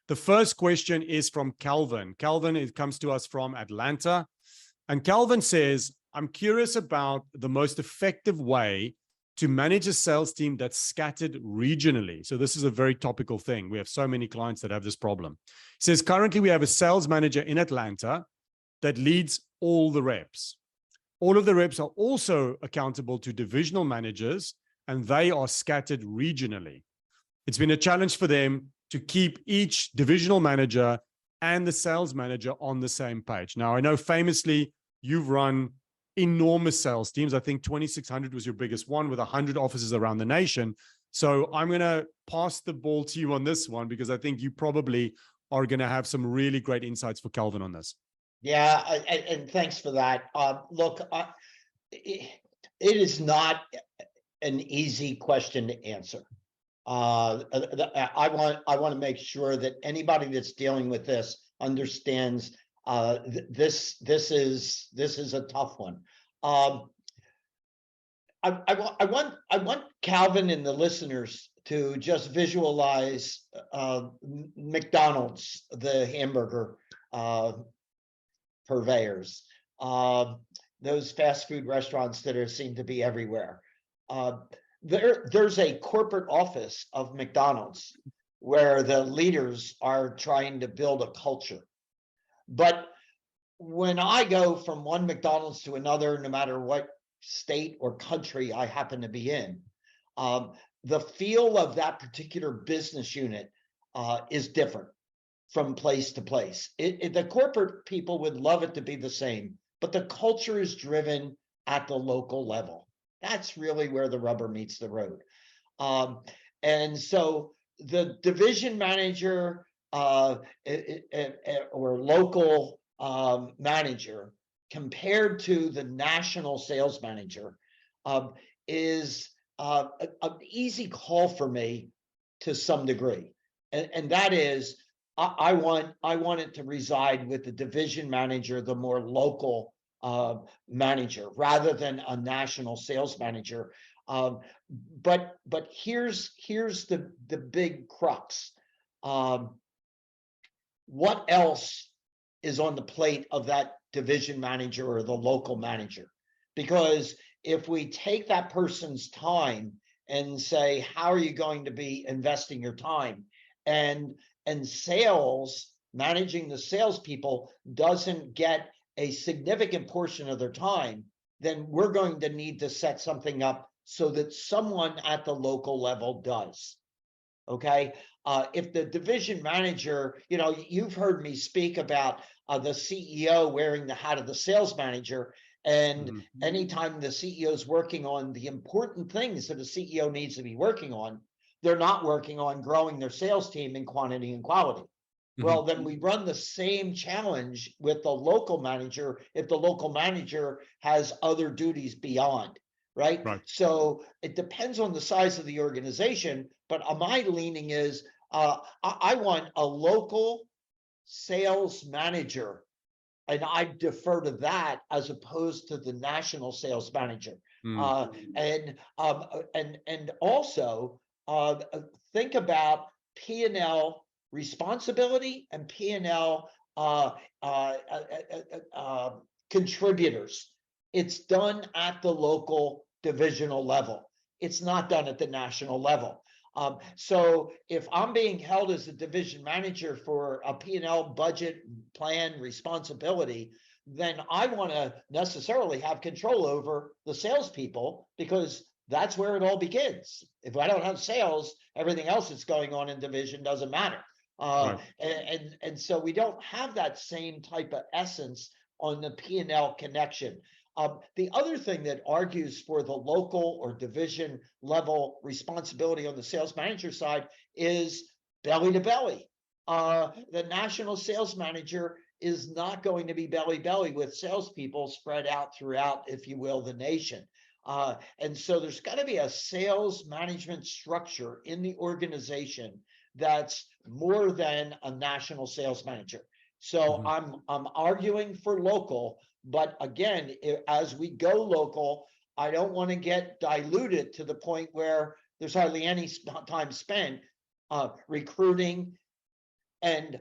The first question is from Calvin. Calvin, it comes to us from Atlanta. And Calvin says, I'm curious about the most effective way to manage a sales team that's scattered regionally. So this is a very topical thing. We have so many clients that have this problem. He says, currently we have a sales manager in Atlanta that leads all the reps. All of the reps are also accountable to divisional managers, and they are scattered regionally. It's been a challenge for them to keep each divisional manager and the sales manager on the same page. Now, I know famously you've run enormous sales teams. I think 2,600 was your biggest one with 100 offices around the nation. So I'm going to pass the ball to you on this one because I think you probably are going to have some really great insights for Calvin on this. Yeah, and thanks for that. Look, it is not an easy question to answer. I want to make sure that anybody that's dealing with this understands this is a tough one. I want Calvin and the listeners to just visualize McDonald's, the hamburger purveyors, those fast food restaurants that seem to be everywhere. There's a corporate office of McDonald's where the leaders are trying to build a culture. But when I go from one McDonald's to another, no matter what state or country I happen to be in, the feel of that particular business unit is different from place to place. The corporate people would love it to be the same, but the culture is driven at the local level. That's really where the rubber meets the road. And so the division manager or local manager compared to the national sales manager is an easy call for me to some degree. And that is, I want it to reside with the division manager, the more local manager, rather than a national sales manager. But here's the big crux. What else is on the plate of that division manager or the local manager? Because if we take that person's time and say, how are you going to be investing your time? And sales, managing the salespeople doesn't get a significant portion of their time, then we're going to need to set something up so that someone at the local level does. Okay. If the division manager, you've heard me speak about the CEO wearing the hat of the sales manager. And anytime the CEO is working on the important things that the CEO needs to be working on, they're not working on growing their sales team in quantity and quality. Well, then we run the same challenge with the local manager if the local manager has other duties beyond, right? So it depends on the size of the organization, but my leaning is I want a local sales manager, and I defer to that as opposed to the national sales manager. And also think about P&L responsibility and P&L contributors. It's done at the local divisional level. It's not done at the national level. So if I'm being held as a division manager for a P&L budget plan responsibility, then I want to necessarily have control over the salespeople, because that's where it all begins. If I don't have sales, everything else that's going on in division doesn't matter. And so we don't have that same type of essence on the P&L connection. The other thing that argues for the local or division level responsibility on the sales manager side is belly to belly. The national sales manager is not going to be belly belly with salespeople spread out throughout, if you will, the nation. And so there's got to be a sales management structure in the organization that's more than a national sales manager. So I'm arguing for local, but again, as we go local, I don't want to get diluted to the point where there's hardly any time spent recruiting and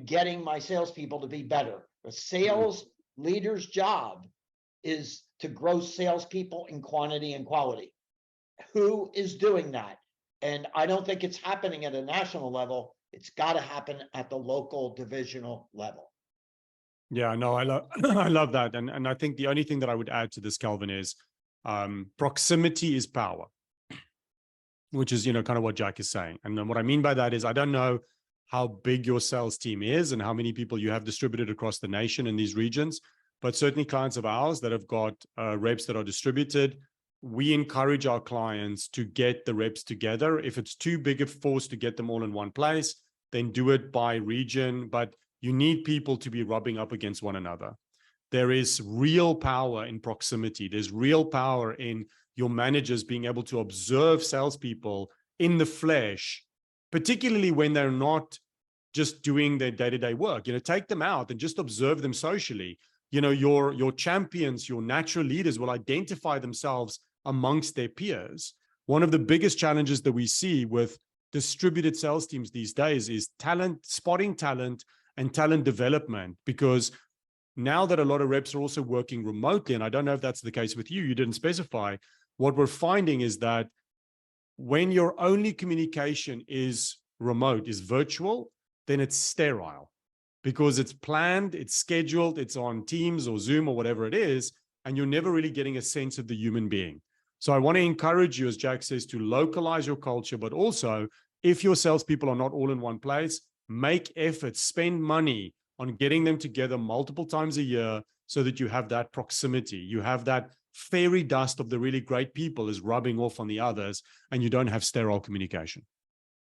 getting my salespeople to be better. The sales leader's job is to grow salespeople in quantity and quality. Who is doing that? And I don't think it's happening at a national level. It's got to happen at the local divisional level. Yeah, no, I love I love that. And I think the only thing that I would add to this, Calvin, is proximity is power, which is, kind of what Jack is saying. And then what I mean by that is, I don't know how big your sales team is and how many people you have distributed across the nation in these regions, but certainly clients of ours that have got reps that are distributed, we encourage our clients to get the reps together. If it's too big a force to get them all in one place, then do it by region, but you need people to be rubbing up against one another. There is real power in proximity. There's real power in your managers being able to observe salespeople in the flesh, particularly when they're not just doing their day-to-day work. Take them out and just observe them socially. Your champions, your natural leaders will identify themselves amongst their peers. One of the biggest challenges that we see with distributed sales teams these days is spotting talent and talent development, because now that a lot of reps are also working remotely, and I don't know if that's the case with you, you didn't specify, what we're finding is that when your only communication is remote, is virtual, then it's sterile, because it's planned, it's scheduled, it's on Teams or Zoom or whatever it is, and you're never really getting a sense of the human being. So I want to encourage you, as Jack says, to localize your culture, but also, if your salespeople are not all in one place, make efforts, spend money on getting them together multiple times a year so that you have that proximity. You have that fairy dust of the really great people is rubbing off on the others, and you don't have sterile communication.